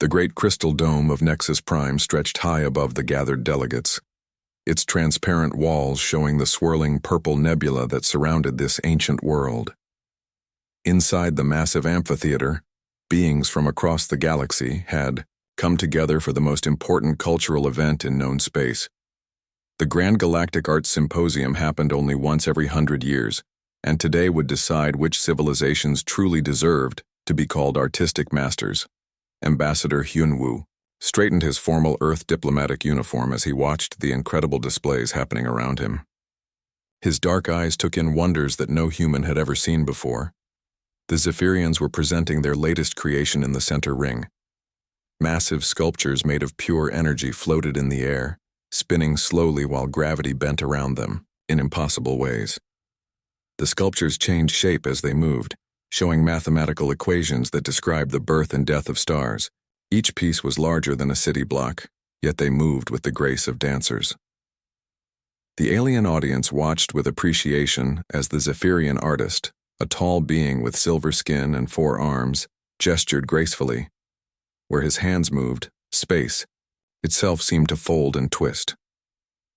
The great crystal dome of Nexus Prime stretched high above the gathered delegates, its transparent walls showing the swirling purple nebula that surrounded this ancient world. Inside the massive amphitheater, beings from across the galaxy had come together for the most important cultural event in known space. The Grand Galactic Arts Symposium happened only once every 100 years, and today would decide which civilizations truly deserved to be called artistic masters. Ambassador Hyunwoo straightened his formal Earth diplomatic uniform as he watched the incredible displays happening around him. His dark eyes took in wonders that no human had ever seen before. The Zephyrians were presenting their latest creation in the center ring. Massive sculptures made of pure energy floated in the air, spinning slowly while gravity bent around them in impossible ways. The sculptures changed shape as they moved, showing mathematical equations that described the birth and death of stars. Each piece was larger than a city block, yet they moved with the grace of dancers. The alien audience watched with appreciation as the Zephyrian artist, a tall being with silver skin and 4 arms, gestured gracefully. Where his hands moved, space itself seemed to fold and twist.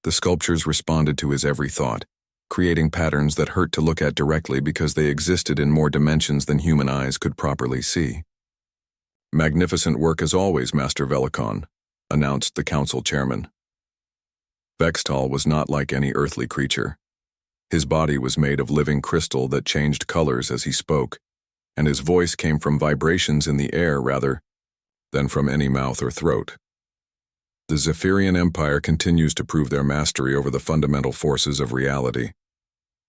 The sculptures responded to his every thought, creating patterns that hurt to look at directly because they existed in more dimensions than human eyes could properly see. "Magnificent work as always, Master Velikon," announced the council chairman. Vextal was not like any earthly creature. His body was made of living crystal that changed colors as he spoke, and his voice came from vibrations in the air rather than from any mouth or throat. The Zephyrian Empire continues to prove their mastery over the fundamental forces of reality.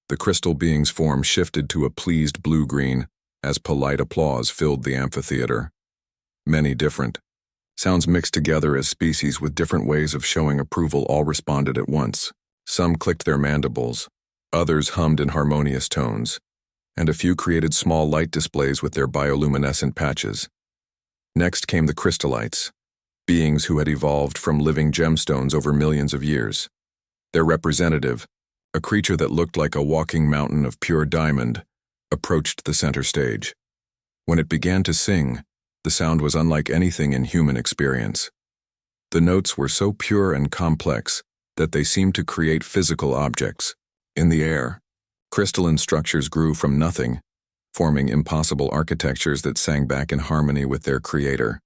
The crystal being's form shifted to a pleased blue-green as polite applause filled the amphitheater. Many different sounds mixed together as species with different ways of showing approval all responded at once. Some clicked their mandibles, others hummed in harmonious tones, and a few created small light displays with their bioluminescent patches. Next came the crystallites, beings who had evolved from living gemstones over millions of years. Their representative, a creature that looked like a walking mountain of pure diamond, approached the center stage. When it began to sing, the sound was unlike anything in human experience. The notes were so pure and complex that they seemed to create physical objects. In the air, crystalline structures grew from nothing, forming impossible architectures that sang back in harmony with their creator.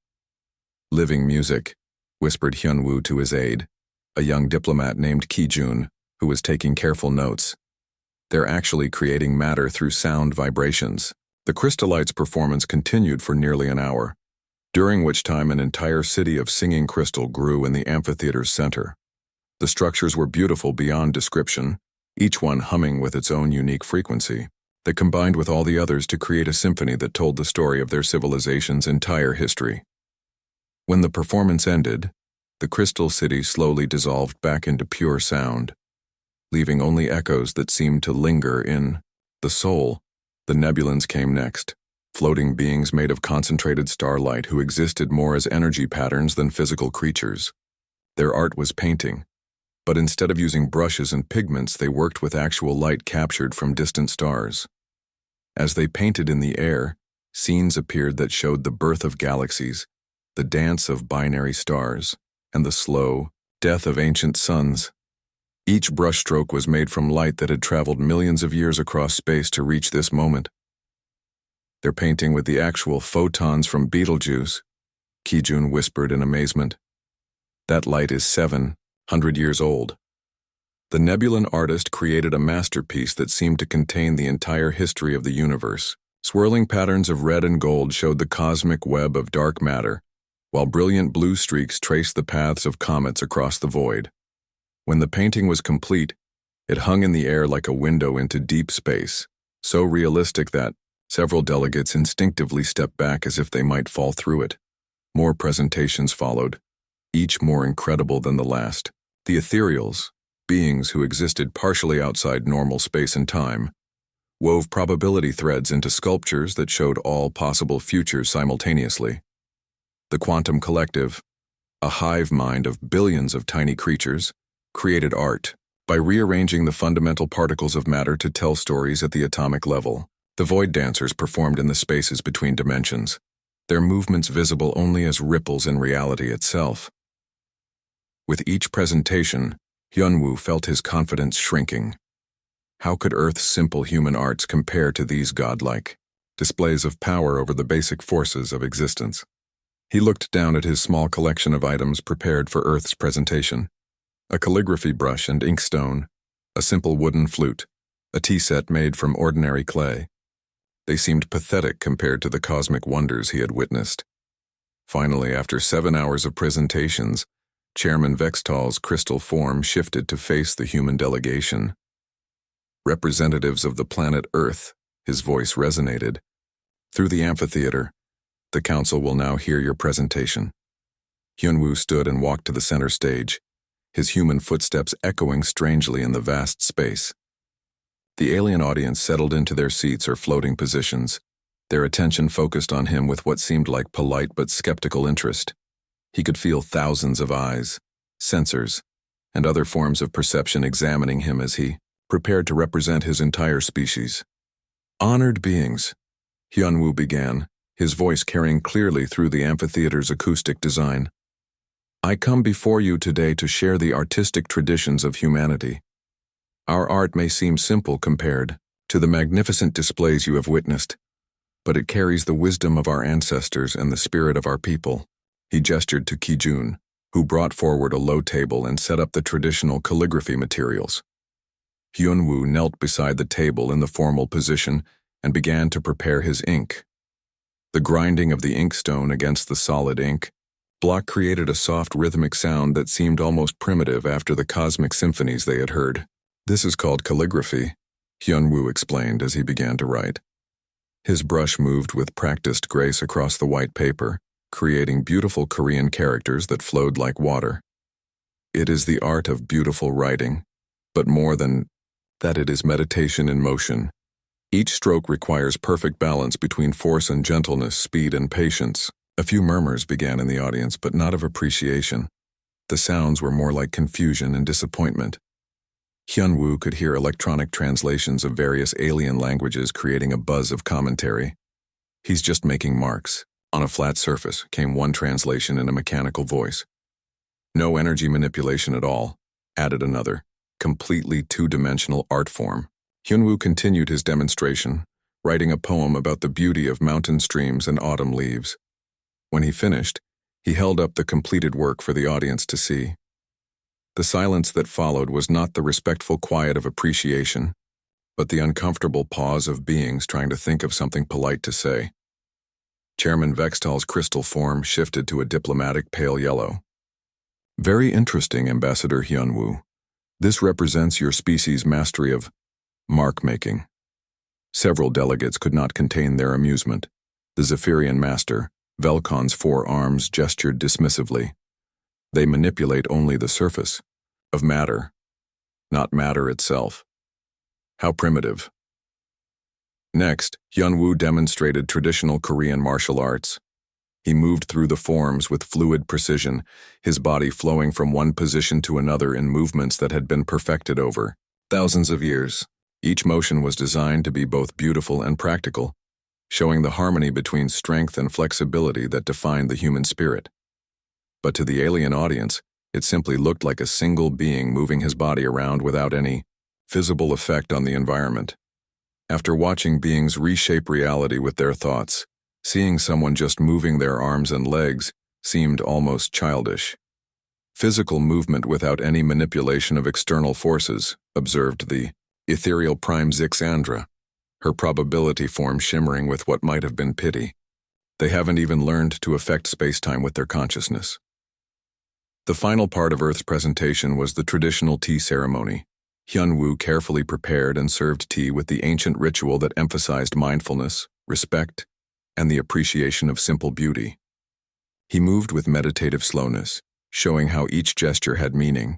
"Living music," whispered Hyunwoo to his aide, a young diplomat named Kijun, who was taking careful notes. "They're actually creating matter through sound vibrations." The crystallites' performance continued for nearly an hour, during which time an entire city of singing crystal grew in the amphitheater's center. The structures were beautiful beyond description, each one humming with its own unique frequency, that combined with all the others to create a symphony that told the story of their civilization's entire history. When the performance ended, the crystal city slowly dissolved back into pure sound, leaving only echoes that seemed to linger in the soul. The Nebulans came next, floating beings made of concentrated starlight who existed more as energy patterns than physical creatures. Their art was painting, but instead of using brushes and pigments, they worked with actual light captured from distant stars. As they painted in the air, scenes appeared that showed the birth of galaxies, the dance of binary stars, and the slow death of ancient suns. Each brushstroke was made from light that had traveled millions of years across space to reach this moment. "They're painting with the actual photons from Betelgeuse," Kijun whispered in amazement. "That light is 700 years old." The Nebulan artist created a masterpiece that seemed to contain the entire history of the universe. Swirling patterns of red and gold showed the cosmic web of dark matter, while brilliant blue streaks traced the paths of comets across the void. When the painting was complete, it hung in the air like a window into deep space, so realistic that several delegates instinctively stepped back as if they might fall through it. More presentations followed, each more incredible than the last. The ethereals, beings who existed partially outside normal space and time, wove probability threads into sculptures that showed all possible futures simultaneously. The quantum collective, a hive mind of billions of tiny creatures, created art by rearranging the fundamental particles of matter to tell stories at the atomic level. The void dancers performed in the spaces between dimensions, their movements visible only as ripples in reality itself. With each presentation, Hyunwoo felt his confidence shrinking. How could Earth's simple human arts compare to these godlike displays of power over the basic forces of existence? He looked down at his small collection of items prepared for Earth's presentation. A calligraphy brush and inkstone, a simple wooden flute, a tea set made from ordinary clay. They seemed pathetic compared to the cosmic wonders he had witnessed. Finally, after 7 hours of presentations, Chairman Vextal's crystal form shifted to face the human delegation. Representatives of the planet Earth, his voice resonated. Through the amphitheater, the council will now hear your presentation. Hyunwoo stood and walked to the center stage, his human footsteps echoing strangely in the vast space. The alien audience settled into their seats or floating positions, their attention focused on him with what seemed like polite but skeptical interest. He could feel thousands of eyes, sensors, and other forms of perception examining him as he prepared to represent his entire species. Honored beings, Hyunwoo began, his voice carrying clearly through the amphitheater's acoustic design. I come before you today to share the artistic traditions of humanity. Our art may seem simple compared to the magnificent displays you have witnessed, but it carries the wisdom of our ancestors and the spirit of our people. He gestured to Kijun, who brought forward a low table and set up the traditional calligraphy materials. Hyunwoo knelt beside the table in the formal position and began to prepare his ink. The grinding of the inkstone against the solid ink block created a soft rhythmic sound that seemed almost primitive after the cosmic symphonies they had heard. This is called calligraphy, Hyunwoo explained as he began to write. His brush moved with practiced grace across the white paper, creating beautiful Korean characters that flowed like water. It is the art of beautiful writing, but more than that, it is meditation in motion. Each stroke requires perfect balance between force and gentleness, speed and patience. A few murmurs began in the audience, but not of appreciation. The sounds were more like confusion and disappointment. Hyunwoo could hear electronic translations of various alien languages creating a buzz of commentary. He's just making marks. On a flat surface came one translation in a mechanical voice. No energy manipulation at all, added another, completely two-dimensional art form. Hyunwoo continued his demonstration, writing a poem about the beauty of mountain streams and autumn leaves. When he finished, he held up the completed work for the audience to see. The silence that followed was not the respectful quiet of appreciation, but the uncomfortable pause of beings trying to think of something polite to say. Chairman Vextal's crystal form shifted to a diplomatic pale yellow. Very interesting, Ambassador Hyunwoo. This represents your species' mastery of mark-making. Several delegates could not contain their amusement. The Zephyrian master, Velkon's 4 arms, gestured dismissively. They manipulate only the surface of matter, not matter itself. How primitive. Next, Hyunwoo demonstrated traditional Korean martial arts. He moved through the forms with fluid precision, his body flowing from one position to another in movements that had been perfected over thousands of years. Each motion was designed to be both beautiful and practical, showing the harmony between strength and flexibility that defined the human spirit. But to the alien audience, it simply looked like a single being moving his body around without any visible effect on the environment. After watching beings reshape reality with their thoughts, seeing someone just moving their arms and legs seemed almost childish. Physical movement without any manipulation of external forces, observed the ethereal prime Zixandra, her probability form shimmering with what might have been pity. They haven't even learned to affect space-time with their consciousness. The final part of Earth's presentation was the traditional tea ceremony. Hyunwoo carefully prepared and served tea with the ancient ritual that emphasized mindfulness, respect, and the appreciation of simple beauty. He moved with meditative slowness, showing how each gesture had meaning,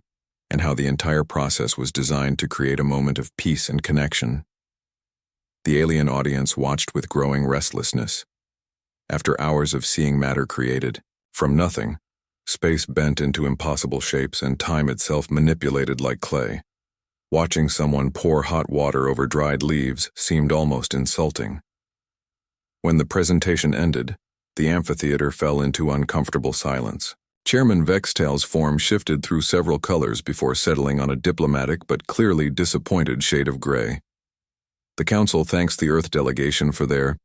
and how the entire process was designed to create a moment of peace and connection. The alien audience watched with growing restlessness. After hours of seeing matter created, from nothing, space bent into impossible shapes and time itself manipulated like clay. Watching someone pour hot water over dried leaves seemed almost insulting. When the presentation ended, The amphitheater fell into uncomfortable silence. Chairman Vextail's form shifted through several colors before settling on a diplomatic but clearly disappointed shade of gray. "The Council thanks the Earth delegation for their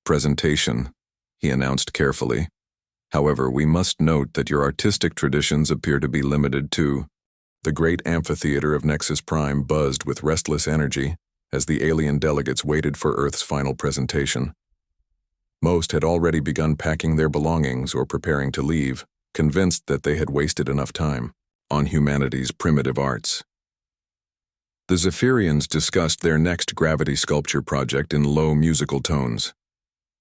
presentation," he announced carefully. "However, we must note that your artistic traditions appear to be limited to—" The great amphitheater of Nexus Prime buzzed with restless energy as the alien delegates waited for Earth's final presentation. Most had already begun packing their belongings or preparing to leave, convinced that they had wasted enough time on humanity's primitive arts. The Zephyrians discussed their next gravity sculpture project in low musical tones.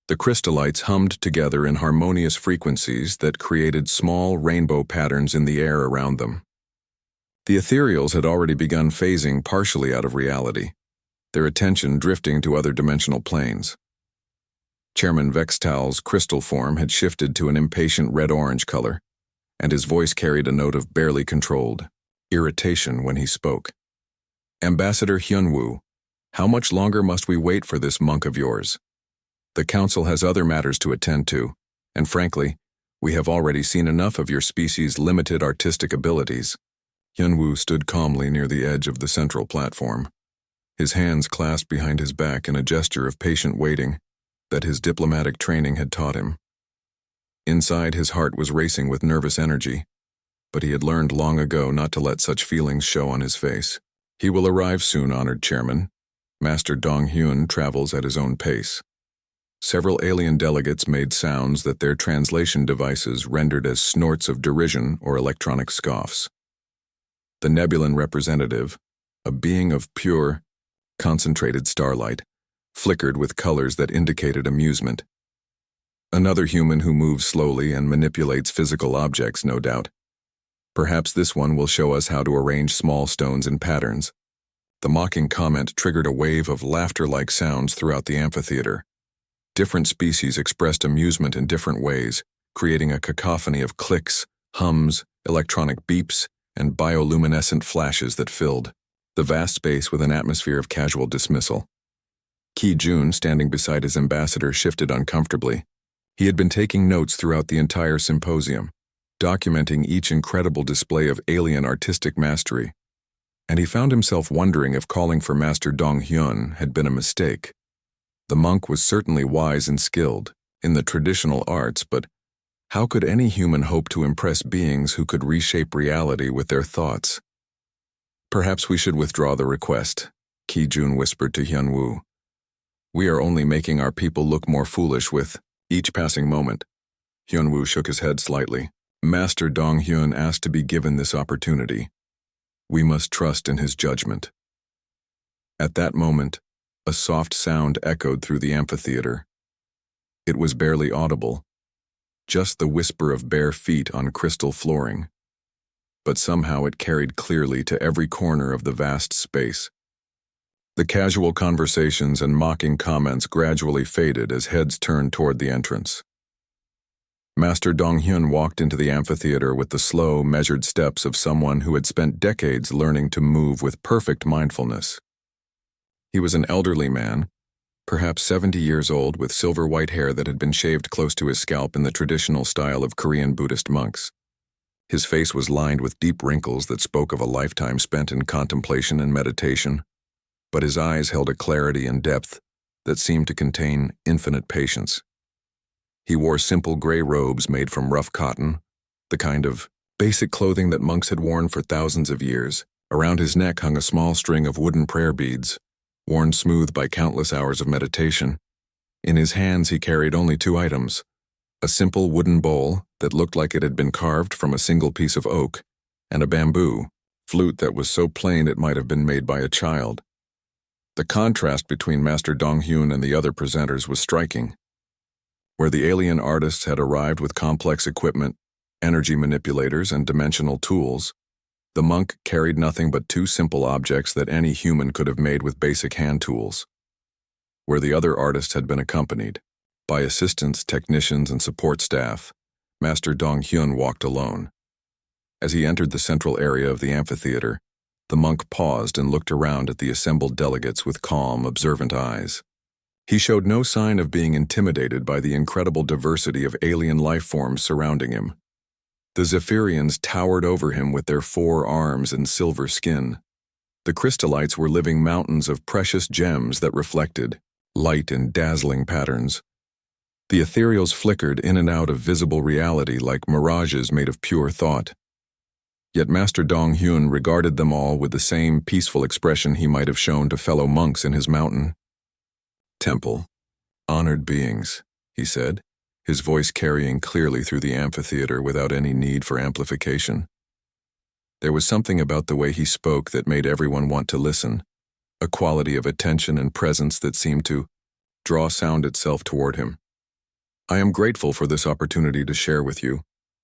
The crystallites hummed together in harmonious frequencies that created small rainbow patterns in the air around them. The ethereals had already begun phasing partially out of reality, their attention drifting to other dimensional planes. Chairman Vextal's crystal form had shifted to an impatient red-orange color, and his voice carried a note of barely controlled irritation when he spoke. "Ambassador Hyunwoo, how much longer must we wait for this monk of yours? The Council has other matters to attend to, and frankly, we have already seen enough of your species' limited artistic abilities." Hyunwoo stood calmly near the edge of the central platform, his hands clasped behind his back in a gesture of patient waiting that his diplomatic training had taught him. Inside, his heart was racing with nervous energy, but he had learned long ago not to let such feelings show on his face. "He will arrive soon, honored Chairman. Master Dong-hyun travels at his own pace." Several alien delegates made sounds that their translation devices rendered as snorts of derision or electronic scoffs. The Nebulan representative, a being of pure, concentrated starlight, flickered with colors that indicated amusement. Another human who moves slowly and manipulates physical objects, no doubt. Perhaps this one will show us how to arrange small stones in patterns. The mocking comment triggered a wave of laughter-like sounds throughout the amphitheater. Different species expressed amusement in different ways, creating a cacophony of clicks, hums, electronic beeps, and bioluminescent flashes that filled the vast space with an atmosphere of casual dismissal. Ki-jun, standing beside his ambassador, shifted uncomfortably. He had been taking notes throughout the entire symposium, documenting each incredible display of alien artistic mastery, and he found himself wondering if calling for Master Dong-hyun had been a mistake. The monk was certainly wise and skilled in the traditional arts, but how could any human hope to impress beings who could reshape reality with their thoughts? "Perhaps we should withdraw the request," Ki-jun whispered to Hyunwoo. "We are only making our people look more foolish with each passing moment." Hyunwoo shook his head slightly. "Master Dong-hyun asked to be given this opportunity. We must trust in his judgment." At that moment, a soft sound echoed through the amphitheater. It was barely audible, just the whisper of bare feet on crystal flooring. But somehow it carried clearly to every corner of the vast space. The casual conversations and mocking comments gradually faded as heads turned toward the entrance. Master Dong-hyun walked into the amphitheater with the slow, measured steps of someone who had spent decades learning to move with perfect mindfulness. He was an elderly man, perhaps 70 years old, with silver white hair that had been shaved close to his scalp in the traditional style of Korean Buddhist monks. His face was lined with deep wrinkles that spoke of a lifetime spent in contemplation and meditation, but his eyes held a clarity and depth that seemed to contain infinite patience. He wore simple gray robes made from rough cotton, the kind of basic clothing that monks had worn for thousands of years. Around his neck hung a small string of wooden prayer beads, worn smooth by countless hours of meditation. In his hands he carried only two items: a simple wooden bowl that looked like it had been carved from a single piece of oak, and a bamboo flute that was so plain it might have been made by a child. The contrast between Master Dong-hyun and the other presenters was striking. Where the alien artists had arrived with complex equipment, energy manipulators, and dimensional tools, the monk carried nothing but two simple objects that any human could have made with basic hand tools. Where the other artists had been accompanied by assistants, technicians, and support staff, Master Dong-hyun walked alone. As he entered the central area of the amphitheater, the monk paused and looked around at the assembled delegates with calm, observant eyes. He showed no sign of being intimidated by the incredible diversity of alien life forms surrounding him. The Zephyrians towered over him with their 4 arms and silver skin. The crystallites were living mountains of precious gems that reflected light in dazzling patterns. The ethereals flickered in and out of visible reality like mirages made of pure thought. Yet Master Dong Hyun regarded them all with the same peaceful expression he might have shown to fellow monks in his mountain. "Temple, honored beings," he said, his voice carrying clearly through the amphitheater without any need for amplification. There was something about the way he spoke that made everyone want to listen, a quality of attention and presence that seemed to draw sound itself toward him. "I am grateful for this opportunity to share with you.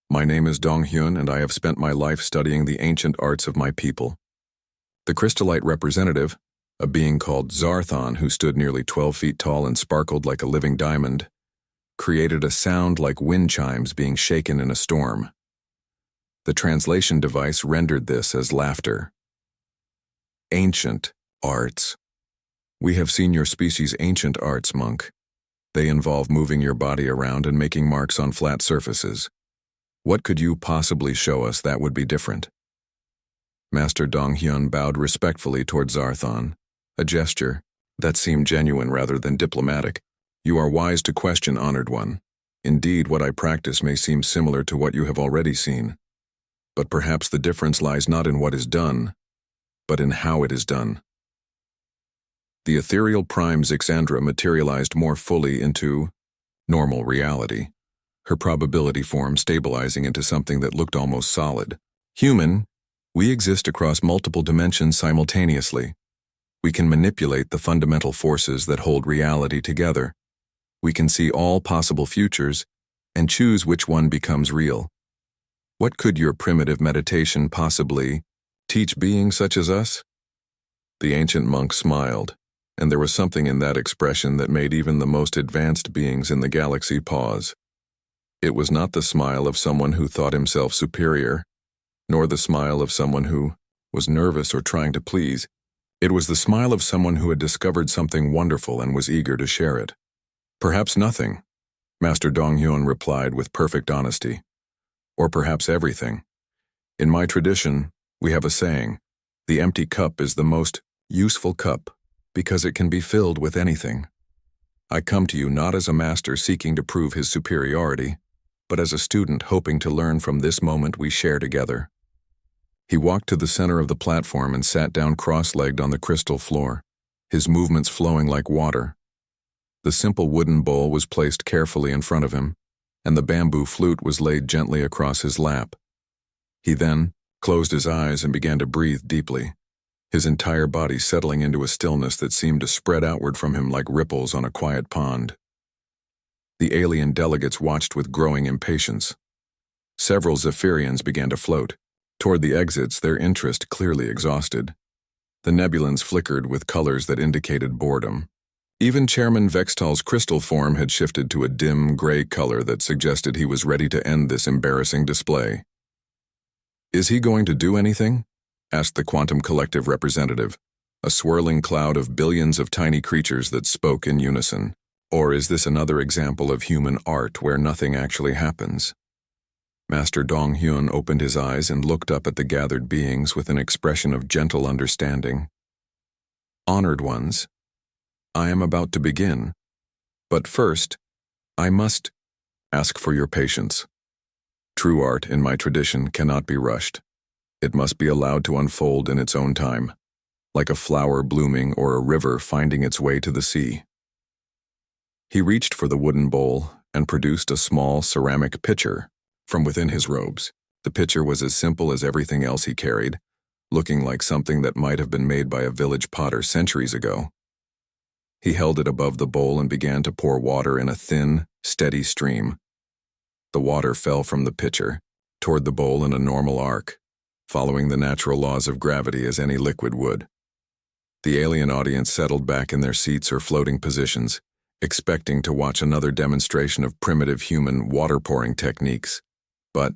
My name is Dong Hyun, and I have spent my life studying the ancient arts of my people." The crystallite representative, a being called Zarthon who stood nearly 12 feet tall and sparkled like a living diamond, created a sound like wind chimes being shaken in a storm. The translation device rendered this as laughter. "Ancient arts. We have seen your species' ancient arts, monk. They involve moving your body around and making marks on flat surfaces. What could you possibly show us that would be different?" Master Dong Hyun bowed respectfully toward Zarthon, a gesture that seemed genuine rather than diplomatic. "You are wise to question, honored one. Indeed, what I practice may seem similar to what you have already seen. But perhaps the difference lies not in what is done, but in how it is done." The ethereal prime Zixandra materialized more fully into normal reality, her probability form stabilizing into something that looked almost solid. "Human, we exist across multiple dimensions simultaneously. We can manipulate the fundamental forces that hold reality together. We can see all possible futures and choose which one becomes real. What could your primitive meditation possibly teach beings such as us?" The ancient monk smiled, and there was something in that expression that made even the most advanced beings in the galaxy pause. It was not the smile of someone who thought himself superior, nor the smile of someone who was nervous or trying to please. It was the smile of someone who had discovered something wonderful and was eager to share it. "Perhaps nothing," Master Dong Hyun replied with perfect honesty. "Or perhaps everything. In my tradition, we have a saying, the empty cup is the most useful cup because it can be filled with anything. I come to you not as a master seeking to prove his superiority, but as a student hoping to learn from this moment we share together." He walked to the center of the platform and sat down cross-legged on the crystal floor, his movements flowing like water. The simple wooden bowl was placed carefully in front of him, and the bamboo flute was laid gently across his lap. He then closed his eyes and began to breathe deeply, his entire body settling into a stillness that seemed to spread outward from him like ripples on a quiet pond. The alien delegates watched with growing impatience. Several Zephyrians began to float. Toward the exits, their interest clearly exhausted. The nebulans flickered with colors that indicated boredom. Even Chairman Vextal's crystal form had shifted to a dim gray color that suggested he was ready to end this embarrassing display. "Is he going to do anything?" asked the Quantum Collective representative, a swirling cloud of billions of tiny creatures that spoke in unison. "Or is this another example of human art where nothing actually happens?" Master Dong Hyun opened his eyes and looked up at the gathered beings with an expression of gentle understanding. "Honored ones, I am about to begin. But first, I must ask for your patience. True art in my tradition cannot be rushed. It must be allowed to unfold in its own time, like a flower blooming or a river finding its way to the sea." He reached for the wooden bowl and produced a small ceramic pitcher from within his robes. The pitcher was as simple as everything else he carried, looking like something that might have been made by a village potter centuries ago. He held it above the bowl and began to pour water in a thin, steady stream. The water fell from the pitcher toward the bowl in a normal arc, following the natural laws of gravity as any liquid would. The alien audience settled back in their seats or floating positions, expecting to watch another demonstration of primitive human water-pouring techniques. But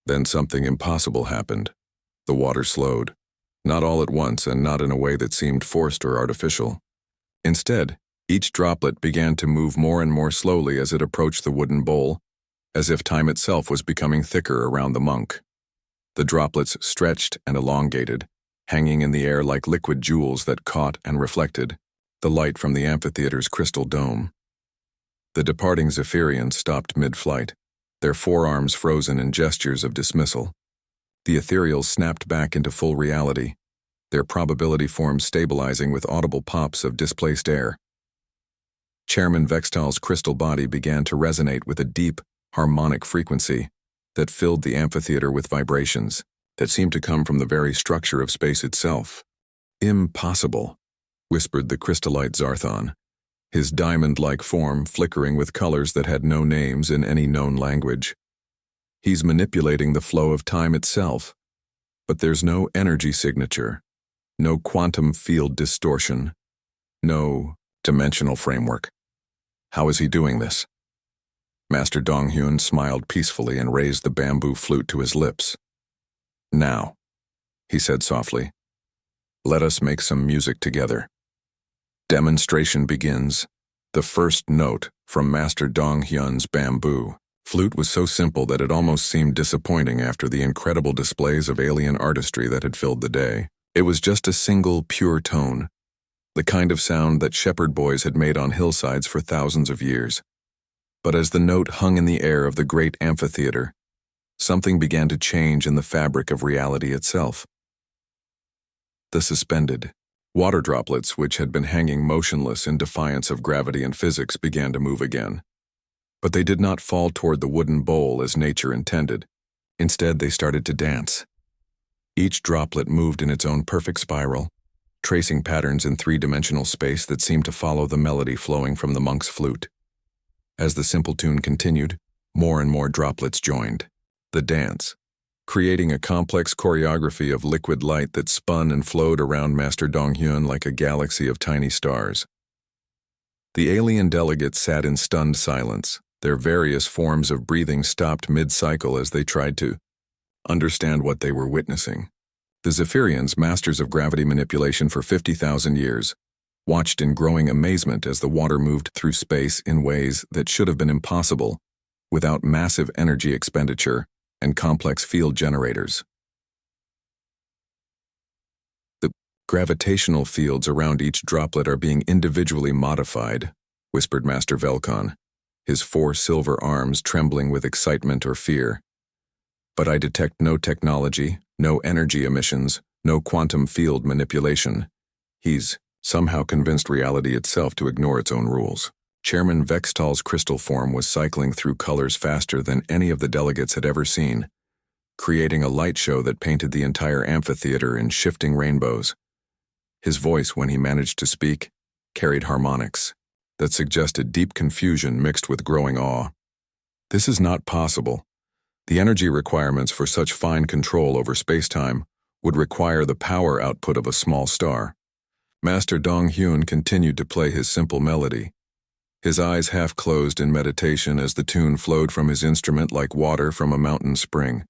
then something impossible happened. The water slowed, not all at once and not in a way that seemed forced or artificial. Instead, Each droplet began to move more and more slowly as it approached the wooden bowl, as if time itself was becoming thicker around the monk. The droplets stretched and elongated, hanging in the air like liquid jewels that caught and reflected the light from the amphitheater's crystal dome. The departing Zephyrians stopped mid-flight, their forearms frozen in gestures of dismissal. The ethereals snapped back into full reality, their probability forms stabilizing with audible pops of displaced air. Chairman Vextal's crystal body began to resonate with a deep, harmonic frequency that filled the amphitheater with vibrations that seemed to come from the very structure of space itself. "Impossible," whispered the crystallite Zarthon, his diamond-like form flickering with colors that had no names in any known language. "He's manipulating the flow of time itself, but there's no energy signature, no quantum field distortion, no dimensional framework. How is he doing this?" Master Donghyun smiled peacefully and raised the bamboo flute to his lips. "Now," he said softly, "let us make some music together." Demonstration begins. The first note from Master Donghyun's bamboo flute was so simple that it almost seemed disappointing after the incredible displays of alien artistry that had filled the day. It was just a single, pure tone, the kind of sound that shepherd boys had made on hillsides for thousands of years. But as the note hung in the air of the great amphitheater, something began to change in the fabric of reality itself. The suspended water droplets, which had been hanging motionless in defiance of gravity and physics, began to move again. But they did not fall toward the wooden bowl as nature intended. Instead, they started to dance. Each droplet moved in its own perfect spiral, tracing patterns in three-dimensional space that seemed to follow the melody flowing from the monk's flute. As the simple tune continued, more and more droplets joined the dance, creating a complex choreography of liquid light that spun and flowed around Master Donghyun like a galaxy of tiny stars. The alien delegates sat in stunned silence, their various forms of breathing stopped mid-cycle as they tried to understand what they were witnessing. The Zephyrians, masters of gravity manipulation for 50,000 years, watched in growing amazement as the water moved through space in ways that should have been impossible without massive energy expenditure and complex field generators. "The gravitational fields around each droplet are being individually modified," whispered Master Velkon, his 4 silver arms trembling with excitement or fear. "But I detect no technology, no energy emissions, no quantum field manipulation. He's somehow convinced reality itself to ignore its own rules." Chairman Vextal's crystal form was cycling through colors faster than any of the delegates had ever seen, creating a light show that painted the entire amphitheater in shifting rainbows. His voice, when he managed to speak, carried harmonics that suggested deep confusion mixed with growing awe. "This is not possible. The energy requirements for such fine control over space-time would require the power output of a small star." Master Donghyun continued to play his simple melody, his eyes half closed in meditation as the tune flowed from his instrument like water from a mountain spring.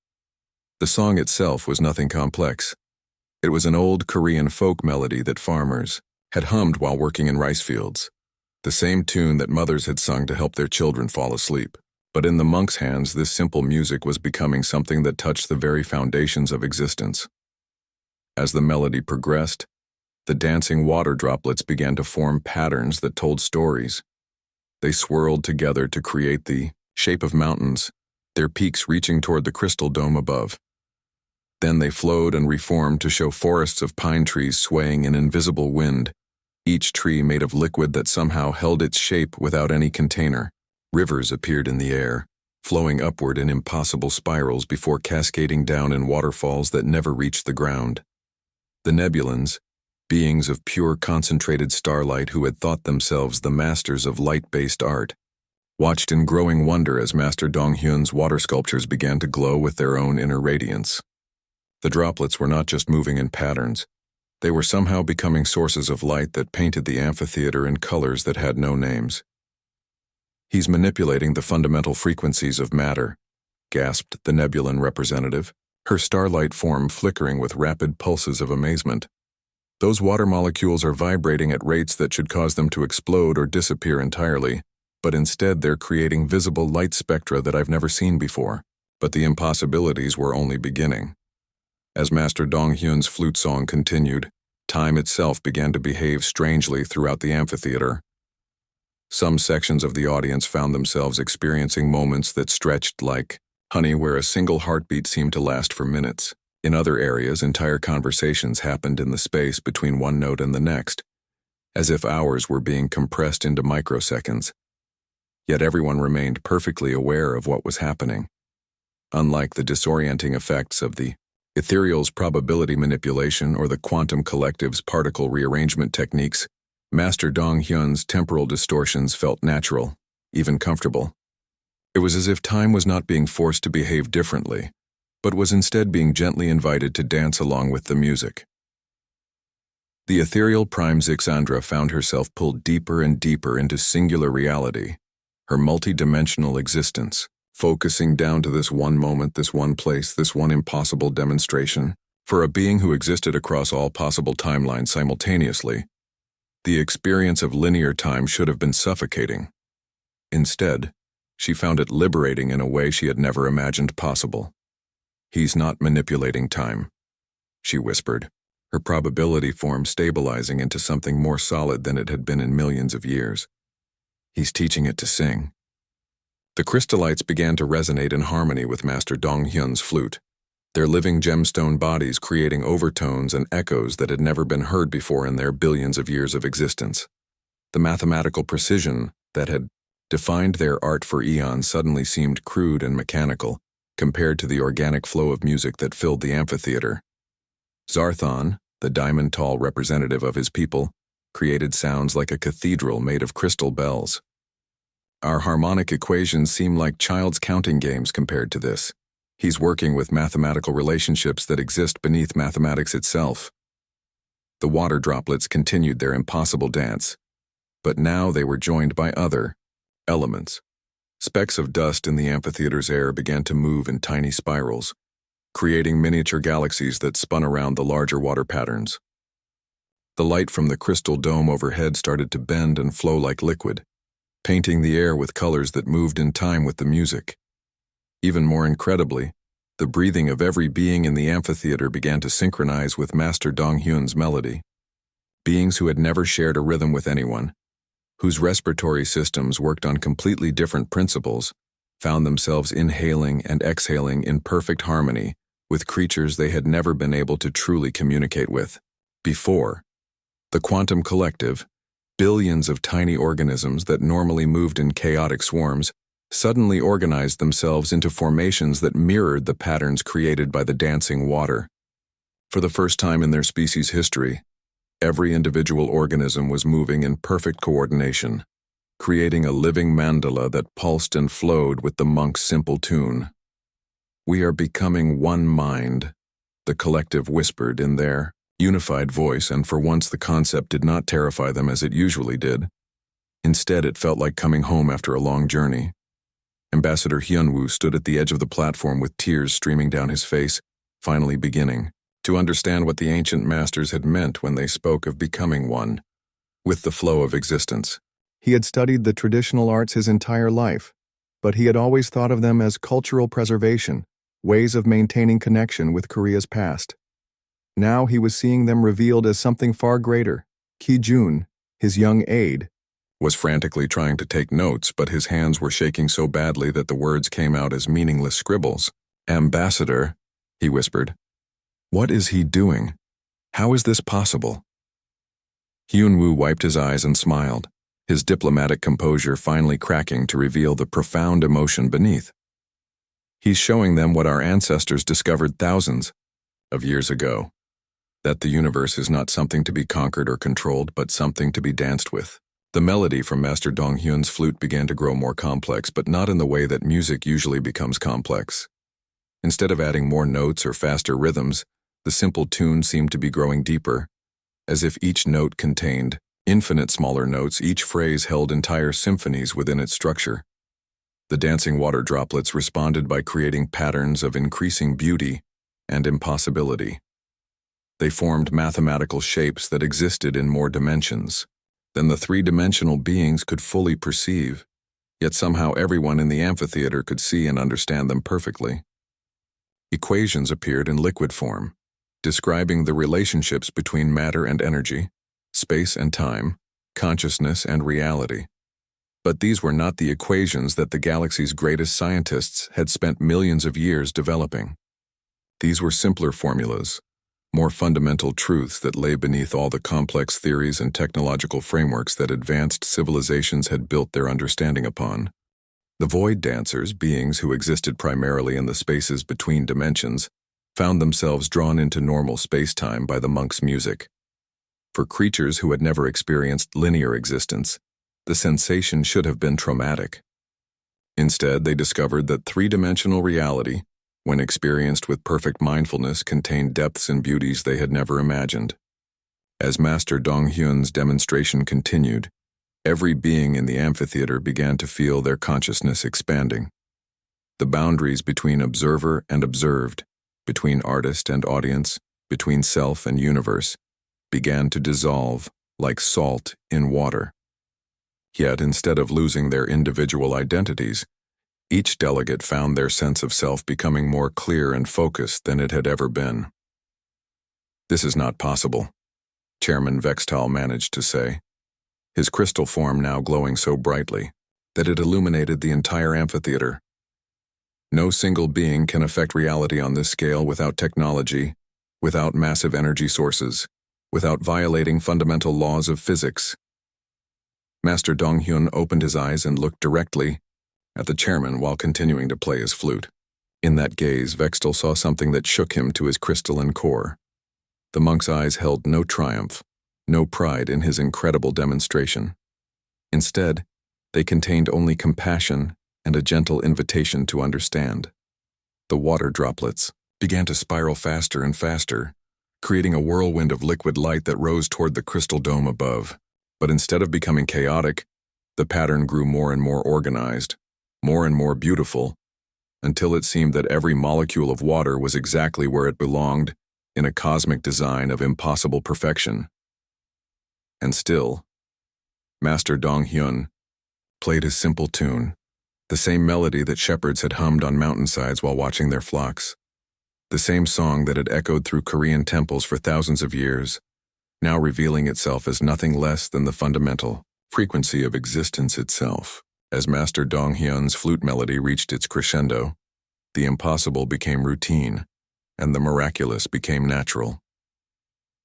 The song itself was nothing complex. It was an old Korean folk melody that farmers had hummed while working in rice fields, the same tune that mothers had sung to help their children fall asleep. But in the monk's hands, this simple music was becoming something that touched the very foundations of existence. As the melody progressed, the dancing water droplets began to form patterns that told stories. They swirled together to create the shape of mountains, their peaks reaching toward the crystal dome above. Then they flowed and reformed to show forests of pine trees swaying in invisible wind, each tree made of liquid that somehow held its shape without any container. Rivers appeared in the air, flowing upward in impossible spirals before cascading down in waterfalls that never reached the ground. The Nebulans, beings of pure concentrated starlight who had thought themselves the masters of light-based art, watched in growing wonder as Master Donghyun's water sculptures began to glow with their own inner radiance. The droplets were not just moving in patterns, they were somehow becoming sources of light that painted the amphitheater in colors that had no names. "He's manipulating the fundamental frequencies of matter," gasped the Nebulan representative, her starlight form flickering with rapid pulses of amazement. Those water molecules are vibrating at rates that should cause them to explode or disappear entirely, but instead they're creating visible light spectra that I've never seen before. But the impossibilities were only beginning. As Master Donghyun's flute song continued, time itself began to behave strangely throughout the amphitheater. Some sections of the audience found themselves experiencing moments that stretched like honey, where a single heartbeat seemed to last for minutes. In other areas, entire conversations happened in the space between one note and the next, as if hours were being compressed into microseconds. Yet everyone remained perfectly aware of what was happening. Unlike the disorienting effects of the ethereal's probability manipulation or the quantum collective's particle rearrangement techniques, Master Donghyun's temporal distortions felt natural, even comfortable. It was as if time was not being forced to behave differently, but was instead being gently invited to dance along with the music. The ethereal Prime Zixandra found herself pulled deeper and deeper into singular reality, her multi-dimensional existence, focusing down to this one moment, this one place, this one impossible demonstration. For a being who existed across all possible timelines simultaneously, the experience of linear time should have been suffocating. Instead, she found it liberating in a way she had never imagined possible. "He's not manipulating time," she whispered, her probability form stabilizing into something more solid than it had been in millions of years. "He's teaching it to sing." The crystallites began to resonate in harmony with Master Donghyun's flute, their living gemstone bodies creating overtones and echoes that had never been heard before in their billions of years of existence. The mathematical precision that had defined their art for eons suddenly seemed crude and mechanical, compared to the organic flow of music that filled the amphitheater. Zarthon, the diamond-tall representative of his people, created sounds like a cathedral made of crystal bells. Our harmonic equations seem like child's counting games compared to this. He's working with mathematical relationships that exist beneath mathematics itself. The water droplets continued their impossible dance, but now they were joined by other elements. Specks of dust in the amphitheater's air began to move in tiny spirals, creating miniature galaxies that spun around the larger water patterns. The light from the crystal dome overhead started to bend and flow like liquid, painting the air with colors that moved in time with the music. Even more incredibly, the breathing of every being in the amphitheater began to synchronize with Master Donghyun's melody. Beings who had never shared a rhythm with anyone, whose respiratory systems worked on completely different principles, found themselves inhaling and exhaling in perfect harmony with creatures they had never been able to truly communicate with before. The quantum collective, billions of tiny organisms that normally moved in chaotic swarms, suddenly organized themselves into formations that mirrored the patterns created by the dancing water. For the first time in their species' history, every individual organism was moving in perfect coordination, creating a living mandala that pulsed and flowed with the monk's simple tune. "We are becoming one mind," the collective whispered in their unified voice, and for once the concept did not terrify them as it usually did. Instead, it felt like coming home after a long journey. Ambassador Hyunwoo stood at the edge of the platform with tears streaming down his face, finally beginning to understand what the ancient masters had meant when they spoke of becoming one with the flow of existence. He had studied the traditional arts his entire life, but he had always thought of them as cultural preservation, ways of maintaining connection with Korea's past. Now he was seeing them revealed as something far greater. Ki-jun, his young aide, was frantically trying to take notes, but his hands were shaking so badly that the words came out as meaningless scribbles. "Ambassador," he whispered. "What is he doing? How is this possible?" Hyunwoo wiped his eyes and smiled, his diplomatic composure finally cracking to reveal the profound emotion beneath. "He's showing them what our ancestors discovered thousands of years ago, that the universe is not something to be conquered or controlled, but something to be danced with." The melody from Master Donghyun's flute began to grow more complex, but not in the way that music usually becomes complex. Instead of adding more notes or faster rhythms, the simple tune seemed to be growing deeper, as if each note contained infinite smaller notes. Each phrase held entire symphonies within its structure. The dancing water droplets responded by creating patterns of increasing beauty and impossibility. They formed mathematical shapes that existed in more dimensions than the three-dimensional beings could fully perceive, yet somehow everyone in the amphitheater could see and understand them perfectly. Equations appeared in liquid form, describing the relationships between matter and energy, space and time, consciousness and reality. But these were not the equations that the galaxy's greatest scientists had spent millions of years developing. These were simpler formulas, more fundamental truths that lay beneath all the complex theories and technological frameworks that advanced civilizations had built their understanding upon. The void dancers, beings who existed primarily in the spaces between dimensions, found themselves drawn into normal space-time by the monk's music. For creatures who had never experienced linear existence, the sensation should have been traumatic. Instead, they discovered that three-dimensional reality, when experienced with perfect mindfulness, contained depths and beauties they had never imagined. As Master Donghyun's demonstration continued, every being in the amphitheater began to feel their consciousness expanding. The boundaries between observer and observed, between artist and audience, between self and universe, began to dissolve like salt in water. Yet, instead of losing their individual identities, each delegate found their sense of self becoming more clear and focused than it had ever been. "This is not possible," Chairman Vextal managed to say, his crystal form now glowing so brightly that it illuminated the entire amphitheater. "No single being can affect reality on this scale without technology, without massive energy sources, without violating fundamental laws of physics." Master Donghyun opened his eyes and looked directly at the chairman while continuing to play his flute. In that gaze, Vextal saw something that shook him to his crystalline core. The monk's eyes held no triumph, no pride in his incredible demonstration. Instead, they contained only compassion and a gentle invitation to understand. The water droplets began to spiral faster and faster, creating a whirlwind of liquid light that rose toward the crystal dome above. But instead of becoming chaotic, the pattern grew more and more organized, more and more beautiful, until it seemed that every molecule of water was exactly where it belonged in a cosmic design of impossible perfection. And still, Master Donghyun played his simple tune, the same melody that shepherds had hummed on mountainsides while watching their flocks, the same song that had echoed through Korean temples for thousands of years, now revealing itself as nothing less than the fundamental frequency of existence itself. As Master Donghyun's flute melody reached its crescendo, the impossible became routine, and the miraculous became natural.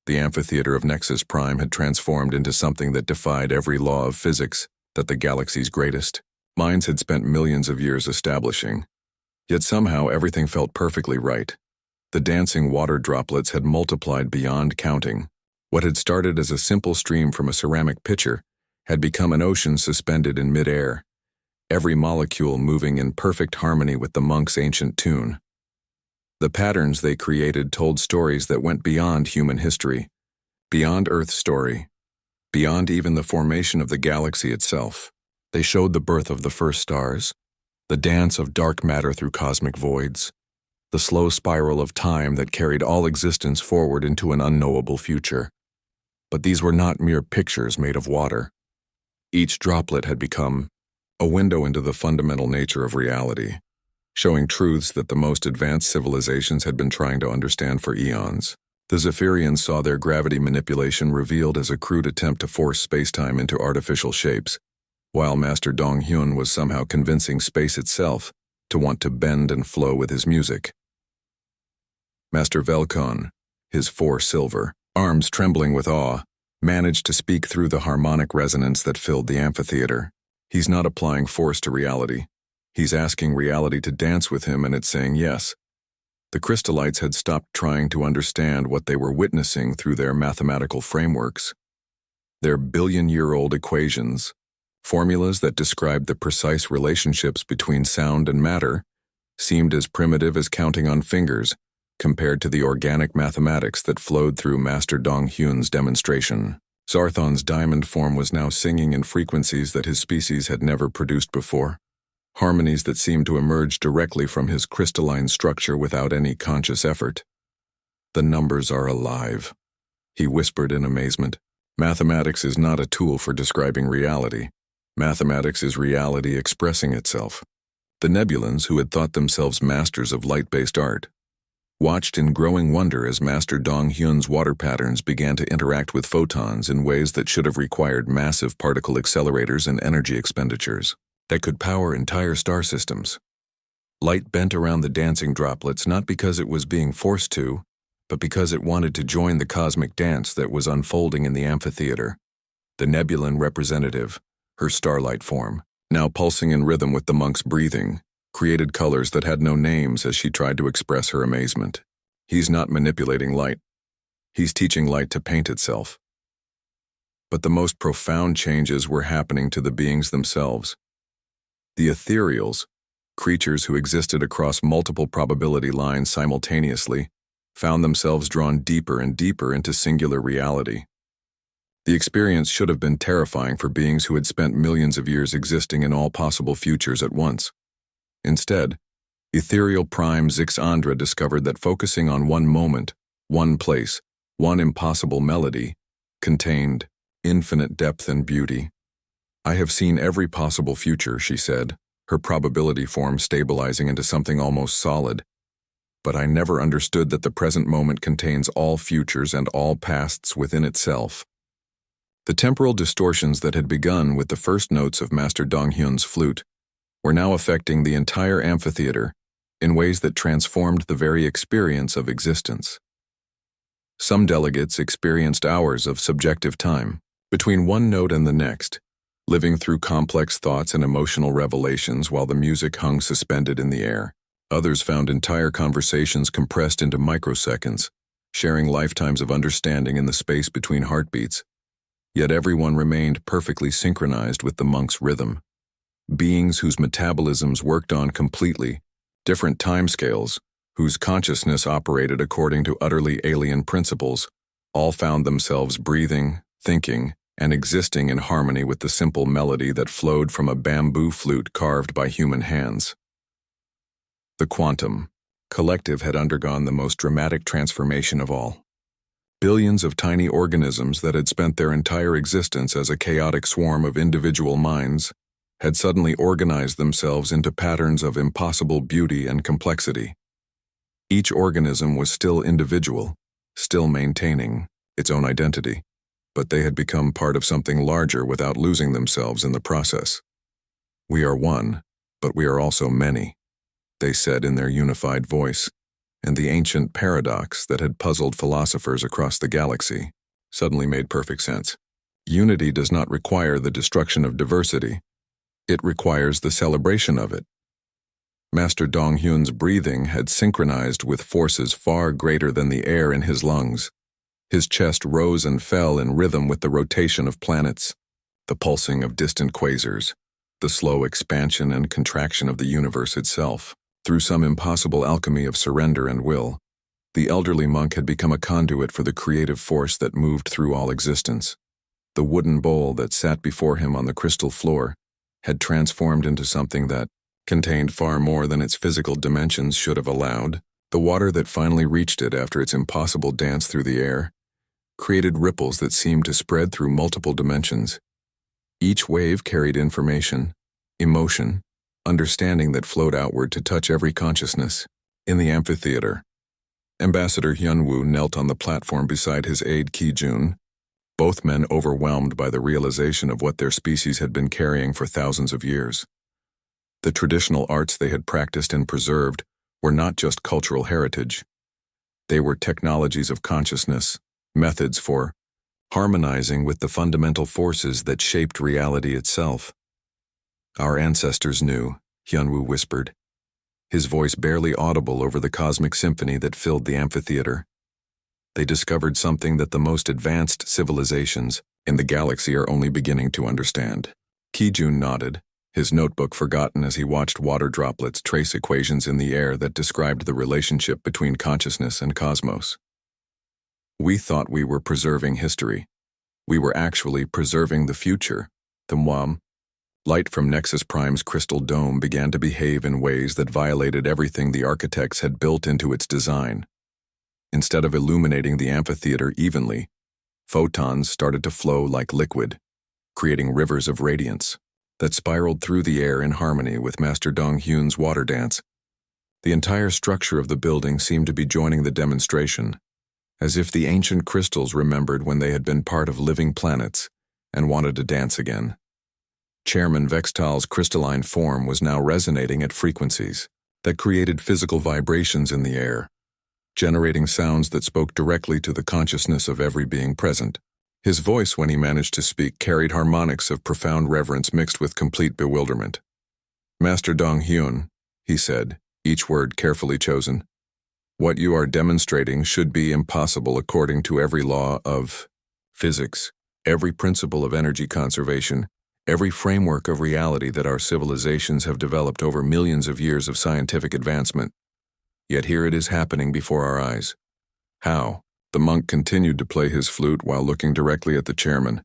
The amphitheater of Nexus Prime had transformed into something that defied every law of physics that the galaxy's greatest minds had spent millions of years establishing. Yet somehow everything felt perfectly right. The dancing water droplets had multiplied beyond counting. What had started as a simple stream from a ceramic pitcher had become an ocean suspended in midair, every molecule moving in perfect harmony with the monk's ancient tune. The patterns they created told stories that went beyond human history, beyond Earth's story, beyond even the formation of the galaxy itself. They showed the birth of the first stars, the dance of dark matter through cosmic voids, the slow spiral of time that carried all existence forward into an unknowable future. But these were not mere pictures made of water. Each droplet had become a window into the fundamental nature of reality, showing truths that the most advanced civilizations had been trying to understand for eons. The Zephyrians saw their gravity manipulation revealed as a crude attempt to force spacetime into artificial shapes, while Master Donghyun was somehow convincing space itself to want to bend and flow with his music. Master Velkon, his 4 silver arms trembling with awe, managed to speak through the harmonic resonance that filled the amphitheater. He's not applying force to reality. He's asking reality to dance with him, and it's saying yes. The crystallites had stopped trying to understand what they were witnessing through their mathematical frameworks. Their billion-year-old equations, formulas that described the precise relationships between sound and matter, seemed as primitive as counting on fingers compared to the organic mathematics that flowed through Master Donghyun's demonstration. Zarthon's diamond form was now singing in frequencies that his species had never produced before, harmonies that seemed to emerge directly from his crystalline structure without any conscious effort. The numbers are alive, he whispered in amazement. Mathematics is not a tool for describing reality. Mathematics is reality expressing itself. The Nebulans, who had thought themselves masters of light-based art, watched in growing wonder as Master Dong-hyun's water patterns began to interact with photons in ways that should have required massive particle accelerators and energy expenditures that could power entire star systems. Light bent around the dancing droplets not because it was being forced to, but because it wanted to join the cosmic dance that was unfolding in the amphitheater. The Nebulan representative, her starlight form, now pulsing in rhythm with the monk's breathing, created colors that had no names as she tried to express her amazement. He's not manipulating light. He's teaching light to paint itself. But the most profound changes were happening to the beings themselves. The ethereals, creatures who existed across multiple probability lines simultaneously, found themselves drawn deeper and deeper into singular reality. The experience should have been terrifying for beings who had spent millions of years existing in all possible futures at once. Instead, ethereal prime Zixandra discovered that focusing on one moment, one place, one impossible melody, contained infinite depth and beauty. I have seen every possible future, she said, her probability form stabilizing into something almost solid. But I never understood that the present moment contains all futures and all pasts within itself. The temporal distortions that had begun with the first notes of Master Dong-hyun's flute were now affecting the entire amphitheater in ways that transformed the very experience of existence. Some delegates experienced hours of subjective time between one note and the next, living through complex thoughts and emotional revelations while the music hung suspended in the air. Others found entire conversations compressed into microseconds, sharing lifetimes of understanding in the space between heartbeats. Yet everyone remained perfectly synchronized with the monk's rhythm. Beings whose metabolisms worked on completely different timescales, whose consciousness operated according to utterly alien principles, all found themselves breathing, thinking, and existing in harmony with the simple melody that flowed from a bamboo flute carved by human hands. The quantum collective had undergone the most dramatic transformation of all. Billions of tiny organisms that had spent their entire existence as a chaotic swarm of individual minds had suddenly organized themselves into patterns of impossible beauty and complexity. Each organism was still individual, still maintaining its own identity, but they had become part of something larger without losing themselves in the process. We are one, but we are also many, they said in their unified voice, and the ancient paradox that had puzzled philosophers across the galaxy suddenly made perfect sense. Unity does not require the destruction of diversity. It requires the celebration of it. Master Dong-hyun's breathing had synchronized with forces far greater than the air in his lungs. His chest rose and fell in rhythm with the rotation of planets, the pulsing of distant quasars, the slow expansion and contraction of the universe itself. Through some impossible alchemy of surrender and will, the elderly monk had become a conduit for the creative force that moved through all existence. The wooden bowl that sat before him on the crystal floor had transformed into something that contained far more than its physical dimensions should have allowed. The water that finally reached it after its impossible dance through the air created ripples that seemed to spread through multiple dimensions. Each wave carried information, emotion, understanding that flowed outward to touch every consciousness. In the amphitheater, Ambassador Hyunwoo knelt on the platform beside his aide Ki-jun, both men overwhelmed by the realization of what their species had been carrying for thousands of years. The traditional arts they had practiced and preserved were not just cultural heritage. They were technologies of consciousness, methods for harmonizing with the fundamental forces that shaped reality itself. Our ancestors knew, Hyunwoo whispered, his voice barely audible over the cosmic symphony that filled the amphitheater. They discovered something that the most advanced civilizations in the galaxy are only beginning to understand. Ki-jun nodded, his notebook forgotten as he watched water droplets trace equations in the air that described the relationship between consciousness and cosmos. We thought we were preserving history. We were actually preserving the future. The Mwam. Light from Nexus Prime's crystal dome began to behave in ways that violated everything the architects had built into its design. Instead of illuminating the amphitheater evenly, photons started to flow like liquid, creating rivers of radiance that spiraled through the air in harmony with Master Dong-hyun's water dance. The entire structure of the building seemed to be joining the demonstration, as if the ancient crystals remembered when they had been part of living planets and wanted to dance again. Chairman Vextal's crystalline form was now resonating at frequencies that created physical vibrations in the air, generating sounds that spoke directly to the consciousness of every being present. His voice, when he managed to speak, carried harmonics of profound reverence mixed with complete bewilderment. "Master Dong-hyun," he said, each word carefully chosen, "what you are demonstrating should be impossible according to every law of physics, every principle of energy conservation, every framework of reality that our civilizations have developed over millions of years of scientific advancement. Yet here it is happening before our eyes. How?" The monk continued to play his flute while looking directly at the chairman,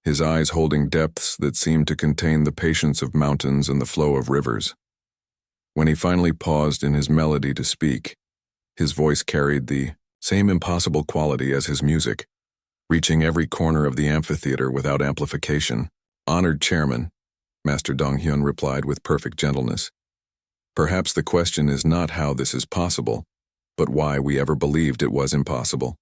his eyes holding depths that seemed to contain the patience of mountains and the flow of rivers. When he finally paused in his melody to speak, his voice carried the same impossible quality as his music, reaching every corner of the amphitheater without amplification. "Honored Chairman," Master Dong-hyun replied with perfect gentleness, "perhaps the question is not how this is possible, but why we ever believed it was impossible."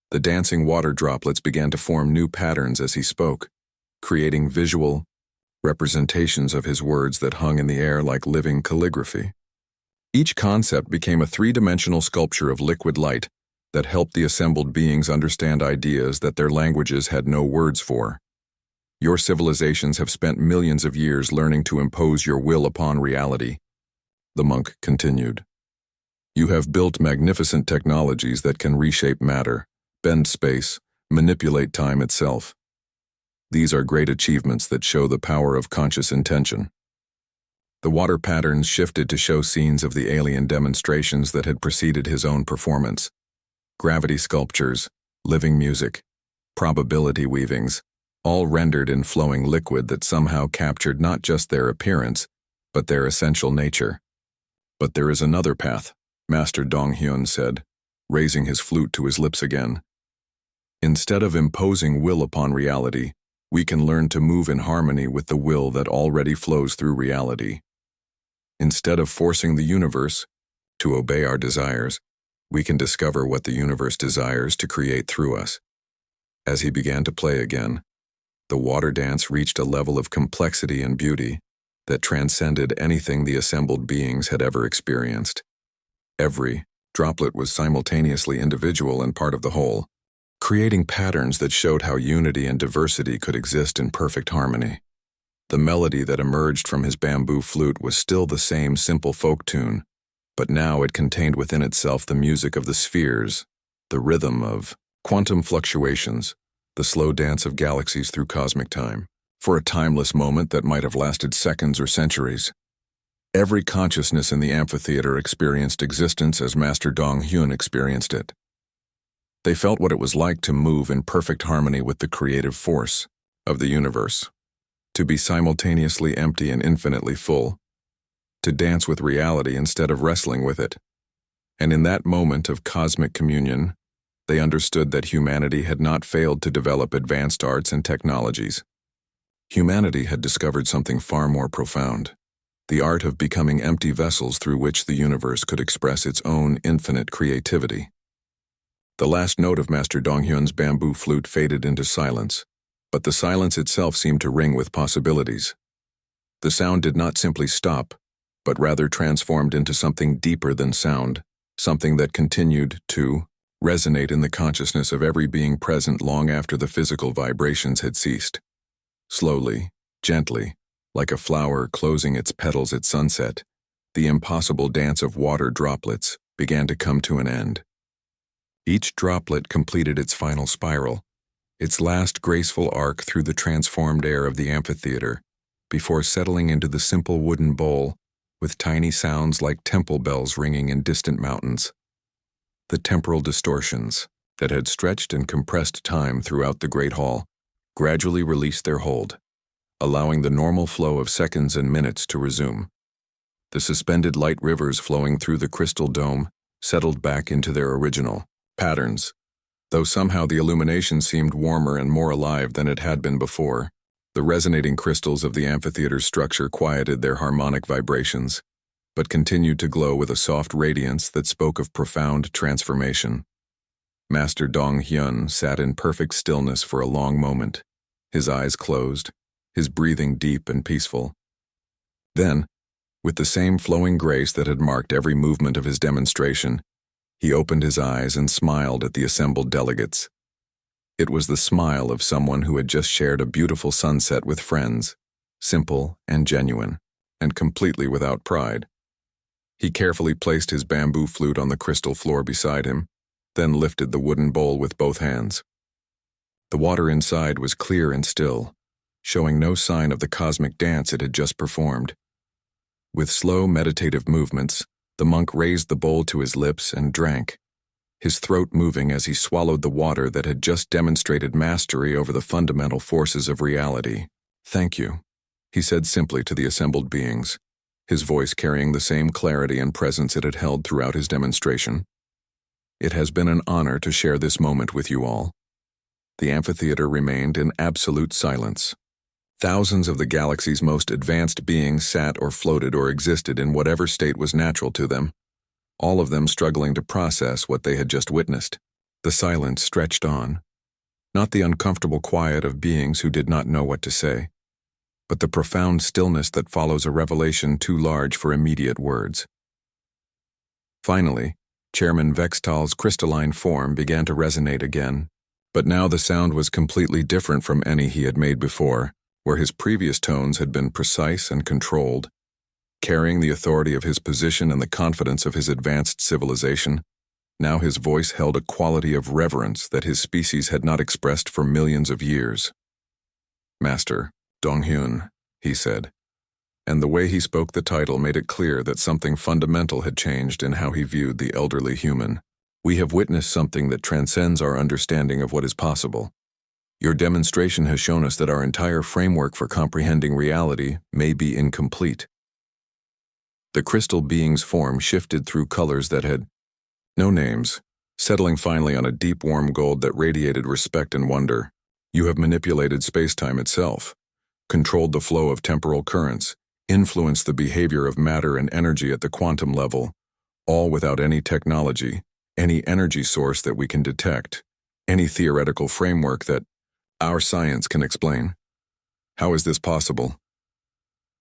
The dancing water droplets began to form new patterns as he spoke, creating visual representations of his words that hung in the air like living calligraphy. Each concept became a three-dimensional sculpture of liquid light that helped the assembled beings understand ideas that their languages had no words for. "Your civilizations have spent millions of years learning to impose your will upon reality," the monk continued. "You have built magnificent technologies that can reshape matter, bend space, manipulate time itself. These are great achievements that show the power of conscious intention." The water patterns shifted to show scenes of the alien demonstrations that had preceded his own performance. Gravity sculptures, living music, probability weavings, all rendered in flowing liquid that somehow captured not just their appearance, but their essential nature. "But there is another path," Master Dong-hyun said, raising his flute to his lips again. "Instead of imposing will upon reality, we can learn to move in harmony with the will that already flows through reality. Instead of forcing the universe to obey our desires, we can discover what the universe desires to create through us." As he began to play again, the water dance reached a level of complexity and beauty that transcended anything the assembled beings had ever experienced. Every droplet was simultaneously individual and part of the whole, creating patterns that showed how unity and diversity could exist in perfect harmony. The melody that emerged from his bamboo flute was still the same simple folk tune, but now it contained within itself the music of the spheres, the rhythm of quantum fluctuations, the slow dance of galaxies through cosmic time, for a timeless moment that might have lasted seconds or centuries. Every consciousness in the amphitheater experienced existence as Master Dong-hyun experienced it. They felt what it was like to move in perfect harmony with the creative force of the universe, to be simultaneously empty and infinitely full, to dance with reality instead of wrestling with it. And in that moment of cosmic communion, they understood that humanity had not failed to develop advanced arts and technologies. Humanity had discovered something far more profound, the art of becoming empty vessels through which the universe could express its own infinite creativity. The last note of Master Dong-hyun's bamboo flute faded into silence, but the silence itself seemed to ring with possibilities. The sound did not simply stop, but rather transformed into something deeper than sound, something that continued to resonate in the consciousness of every being present long after the physical vibrations had ceased. Slowly, gently, like a flower closing its petals at sunset, the impossible dance of water droplets began to come to an end. Each droplet completed its final spiral, its last graceful arc through the transformed air of the amphitheater, before settling into the simple wooden bowl with tiny sounds like temple bells ringing in distant mountains. The temporal distortions that had stretched and compressed time throughout the great hall gradually released their hold, allowing the normal flow of seconds and minutes to resume. The suspended light rivers flowing through the crystal dome settled back into their original patterns. Though somehow the illumination seemed warmer and more alive than it had been before, the resonating crystals of the amphitheater's structure quieted their harmonic vibrations, but continued to glow with a soft radiance that spoke of profound transformation. Master Dong Hyun sat in perfect stillness for a long moment, his eyes closed, his breathing deep and peaceful. Then, with the same flowing grace that had marked every movement of his demonstration, he opened his eyes and smiled at the assembled delegates. It was the smile of someone who had just shared a beautiful sunset with friends, simple and genuine, and completely without pride. He carefully placed his bamboo flute on the crystal floor beside him, then lifted the wooden bowl with both hands. The water inside was clear and still, showing no sign of the cosmic dance it had just performed. With slow meditative movements, the monk raised the bowl to his lips and drank, his throat moving as he swallowed the water that had just demonstrated mastery over the fundamental forces of reality. "Thank you," he said simply to the assembled beings, his voice carrying the same clarity and presence it had held throughout his demonstration. "It has been an honor to share this moment with you all." The amphitheater remained in absolute silence. Thousands of the galaxy's most advanced beings sat or floated or existed in whatever state was natural to them, all of them struggling to process what they had just witnessed. The silence stretched on, not the uncomfortable quiet of beings who did not know what to say, but the profound stillness that follows a revelation too large for immediate words. Finally, Chairman Vextal's crystalline form began to resonate again, but now the sound was completely different from any he had made before, where his previous tones had been precise and controlled. Carrying the authority of his position and the confidence of his advanced civilization, now his voice held a quality of reverence that his species had not expressed for millions of years. "Master Dong-hyun," he said, and the way he spoke the title made it clear that something fundamental had changed in how he viewed the elderly human. "We have witnessed something that transcends our understanding of what is possible. Your demonstration has shown us that our entire framework for comprehending reality may be incomplete." The crystal being's form shifted through colors that had no names, settling finally on a deep warm gold that radiated respect and wonder. "You have manipulated space-time itself, controlled the flow of temporal currents, influenced the behavior of matter and energy at the quantum level, all without any technology, any energy source that we can detect, any theoretical framework that our science can explain. How is this possible?"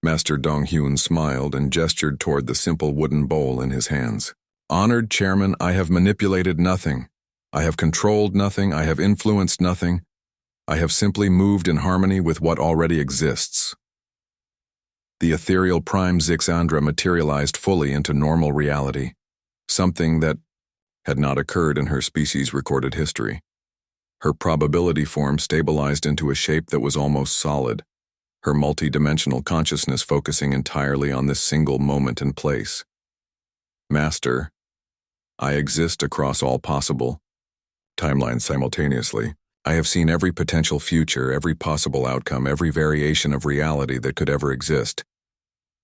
Master Dong-hyun smiled and gestured toward the simple wooden bowl in his hands. "Honored Chairman, I have manipulated nothing. I have controlled nothing. I have influenced nothing. I have simply moved in harmony with what already exists." The ethereal prime Zixandra materialized fully into normal reality, something that had not occurred in her species' recorded history. Her probability form stabilized into a shape that was almost solid, her multi-dimensional consciousness focusing entirely on this single moment and place. "Master, I exist across all possible timelines simultaneously. I have seen every potential future, every possible outcome, every variation of reality that could ever exist.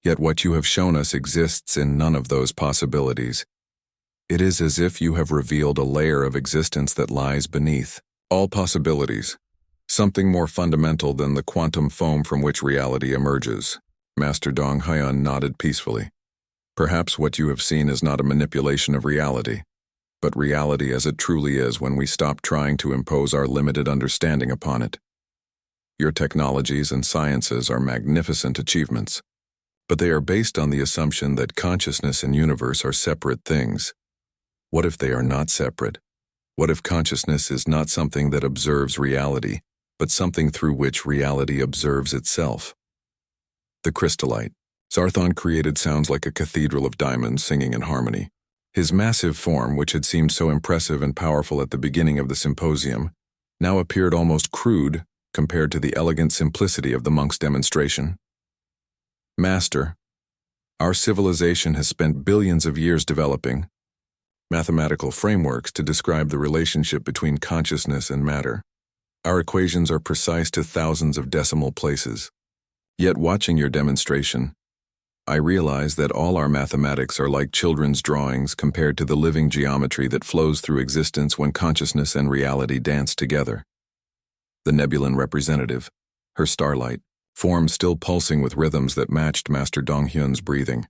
Yet what you have shown us exists in none of those possibilities. It is as if you have revealed a layer of existence that lies beneath all possibilities, something more fundamental than the quantum foam from which reality emerges." Master Dong-hyun nodded peacefully. "Perhaps what you have seen is not a manipulation of reality, but reality as it truly is when we stop trying to impose our limited understanding upon it. Your technologies and sciences are magnificent achievements, but they are based on the assumption that consciousness and universe are separate things. What if they are not separate? What if consciousness is not something that observes reality, but something through which reality observes itself?" The crystallite, Zarthon created, sounds like a cathedral of diamonds singing in harmony. His massive form, which had seemed so impressive and powerful at the beginning of the symposium, now appeared almost crude compared to the elegant simplicity of the monk's demonstration. "Master, our civilization has spent billions of years developing mathematical frameworks to describe the relationship between consciousness and matter. Our equations are precise to thousands of decimal places. Yet watching your demonstration, I realize that all our mathematics are like children's drawings compared to the living geometry that flows through existence when consciousness and reality dance together. The Nebulan representative, her starlight, form still pulsing with rhythms that matched Master Donghyun's breathing,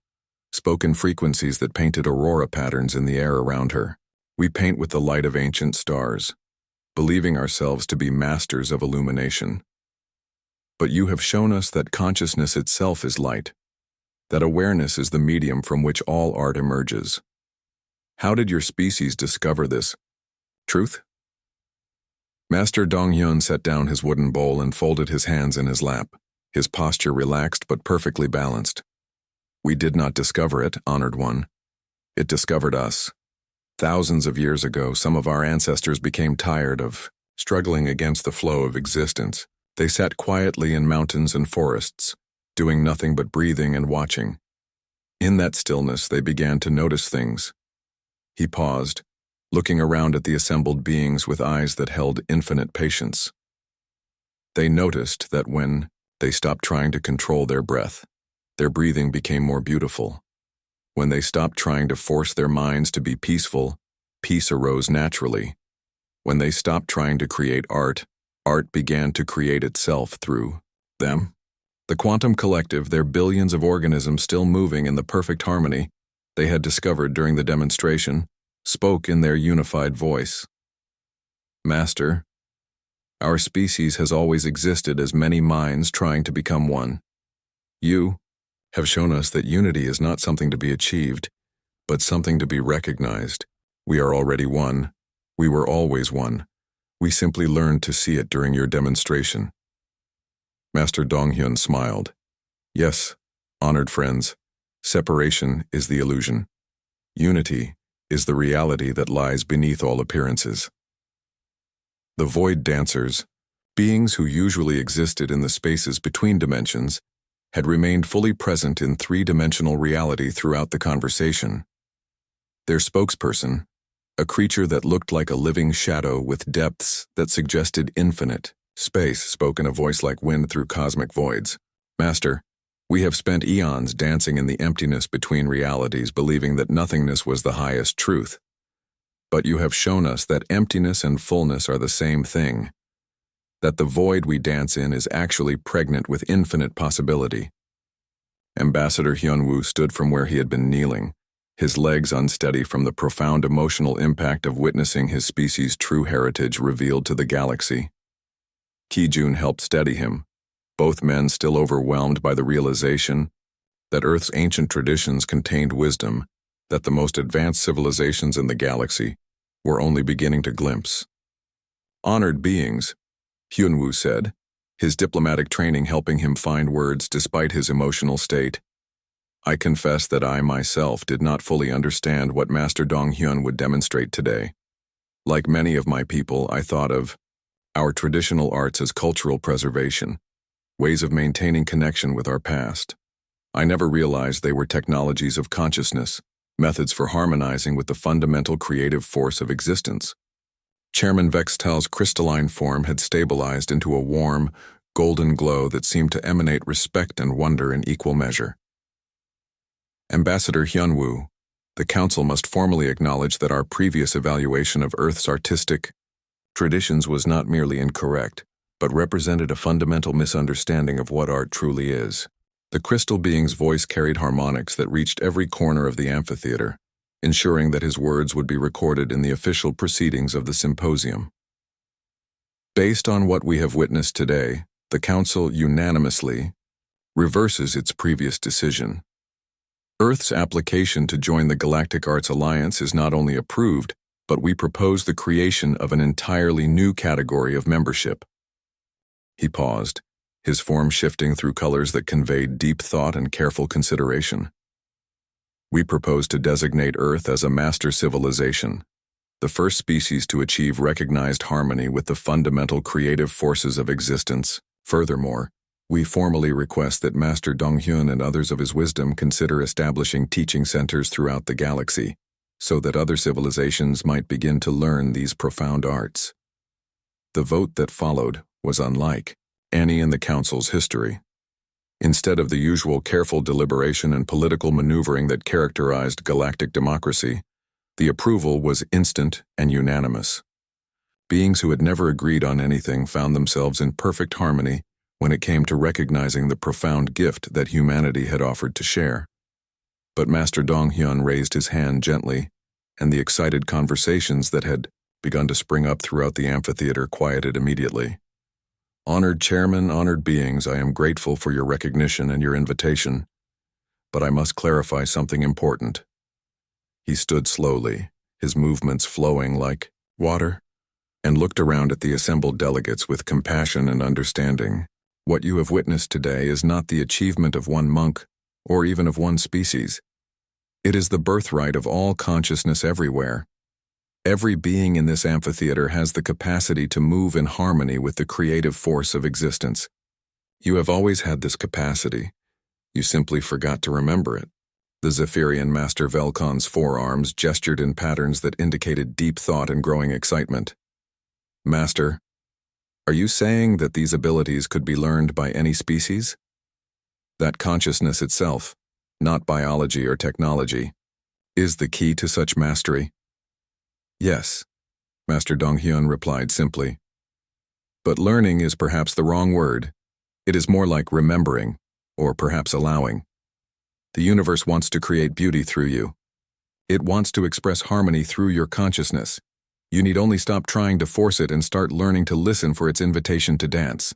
spoke in frequencies that painted aurora patterns in the air around her. We paint with the light of ancient stars, believing ourselves to be masters of illumination. But you have shown us that consciousness itself is light, that awareness is the medium from which all art emerges. How did your species discover this truth? Master Donghyun set down his wooden bowl and folded his hands in his lap, his posture relaxed but perfectly balanced. We did not discover it, Honored One. It discovered us. Thousands of years ago, some of our ancestors became tired of struggling against the flow of existence. They sat quietly in mountains and forests, doing nothing but breathing and watching. In that stillness, they began to notice things. He paused, looking around at the assembled beings with eyes that held infinite patience. They noticed that when they stopped trying to control their breath, their breathing became more beautiful. When they stopped trying to force their minds to be peaceful, peace arose naturally. When they stopped trying to create art, art began to create itself through them. The quantum collective, their billions of organisms still moving in the perfect harmony they had discovered during the demonstration, spoke in their unified voice. Master, our species has always existed as many minds trying to become one. You have shown us that unity is not something to be achieved, but something to be recognized. We are already one. We were always one. We simply learned to see it during your demonstration. Master Donghyun smiled. Yes, honored friends, separation is the illusion. Unity is the reality that lies beneath all appearances. The void dancers, beings who usually existed in the spaces between dimensions, had remained fully present in three-dimensional reality throughout the conversation. Their spokesperson, a creature that looked like a living shadow with depths that suggested infinite space, spoke in a voice like wind through cosmic voids. Master, we have spent eons dancing in the emptiness between realities, believing that nothingness was the highest truth. But you have shown us that emptiness and fullness are the same thing, that the void we dance in is actually pregnant with infinite possibility. Ambassador Hyunwoo stood from where he had been kneeling, his legs unsteady from the profound emotional impact of witnessing his species' true heritage revealed to the galaxy. Ki-jun helped steady him, both men still overwhelmed by the realization that Earth's ancient traditions contained wisdom that the most advanced civilizations in the galaxy were only beginning to glimpse. Honored beings, Hyunwoo said, his diplomatic training helping him find words despite his emotional state. I confess that I myself did not fully understand what Master Donghyun would demonstrate today. Like many of my people, I thought of our traditional arts as cultural preservation, ways of maintaining connection with our past. I never realized they were technologies of consciousness, methods for harmonizing with the fundamental creative force of existence. Chairman Vextal's crystalline form had stabilized into a warm, golden glow that seemed to emanate respect and wonder in equal measure. Ambassador Hyunwoo, the Council must formally acknowledge that our previous evaluation of Earth's artistic traditions was not merely incorrect, but represented a fundamental misunderstanding of what art truly is. The crystal being's voice carried harmonics that reached every corner of the amphitheater, ensuring that his words would be recorded in the official proceedings of the symposium. Based on what we have witnessed today, the Council unanimously reverses its previous decision. Earth's application to join the Galactic Arts Alliance is not only approved, but we propose the creation of an entirely new category of membership. He paused, his form shifting through colors that conveyed deep thought and careful consideration. We propose to designate Earth as a master civilization, the first species to achieve recognized harmony with the fundamental creative forces of existence. Furthermore, we formally request that Master Donghyun and others of his wisdom consider establishing teaching centers throughout the galaxy, so that other civilizations might begin to learn these profound arts. The vote that followed was unlike any in the Council's history. Instead of the usual careful deliberation and political maneuvering that characterized galactic democracy, the approval was instant and unanimous. Beings who had never agreed on anything found themselves in perfect harmony when it came to recognizing the profound gift that humanity had offered to share. But Master Dong-hyun raised his hand gently, and the excited conversations that had begun to spring up throughout the amphitheater quieted immediately. "Honored Chairman, honored beings, I am grateful for your recognition and your invitation, but I must clarify something important." He stood slowly, his movements flowing like water, and looked around at the assembled delegates with compassion and understanding. "What you have witnessed today is not the achievement of one monk, or even of one species. It is the birthright of all consciousness everywhere. Every being in this amphitheater has the capacity to move in harmony with the creative force of existence. You have always had this capacity. You simply forgot to remember it." The Zephyrian Master Velkon's forearms gestured in patterns that indicated deep thought and growing excitement. "Master, are you saying that these abilities could be learned by any species? That consciousness itself, not biology or technology, is the key to such mastery?" "Yes," Master Dong-hyun replied simply. "But learning is perhaps the wrong word. It is more like remembering, or perhaps allowing. The universe wants to create beauty through you. It wants to express harmony through your consciousness. You need only stop trying to force it and start learning to listen for its invitation to dance."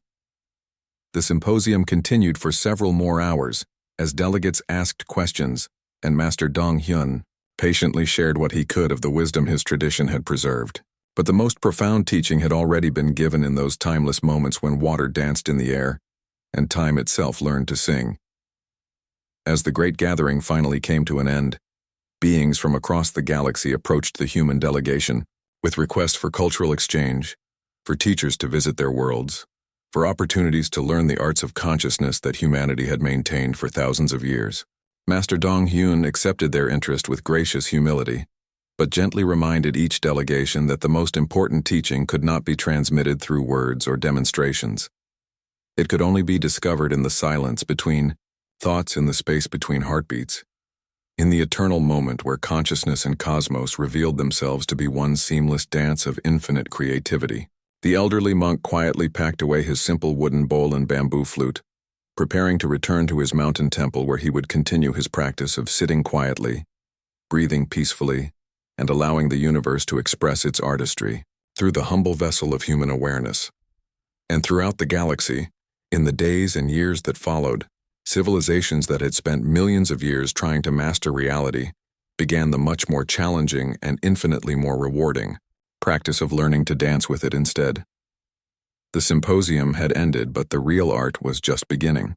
The symposium continued for several more hours, as delegates asked questions, and Master Dong-hyun patiently shared what he could of the wisdom his tradition had preserved. But the most profound teaching had already been given in those timeless moments when water danced in the air, and time itself learned to sing. As the great gathering finally came to an end, beings from across the galaxy approached the human delegation, with requests for cultural exchange, for teachers to visit their worlds, for opportunities to learn the arts of consciousness that humanity had maintained for thousands of years. Master Dong-hyun accepted their interest with gracious humility, but gently reminded each delegation that the most important teaching could not be transmitted through words or demonstrations. It could only be discovered in the silence between thoughts, in the space between heartbeats, in the eternal moment where consciousness and cosmos revealed themselves to be one seamless dance of infinite creativity. The elderly monk quietly packed away his simple wooden bowl and bamboo flute, preparing to return to his mountain temple where he would continue his practice of sitting quietly, breathing peacefully, and allowing the universe to express its artistry through the humble vessel of human awareness. And throughout the galaxy, in the days and years that followed, civilizations that had spent millions of years trying to master reality began the much more challenging and infinitely more rewarding practice of learning to dance with it instead. The symposium had ended, but the real art was just beginning.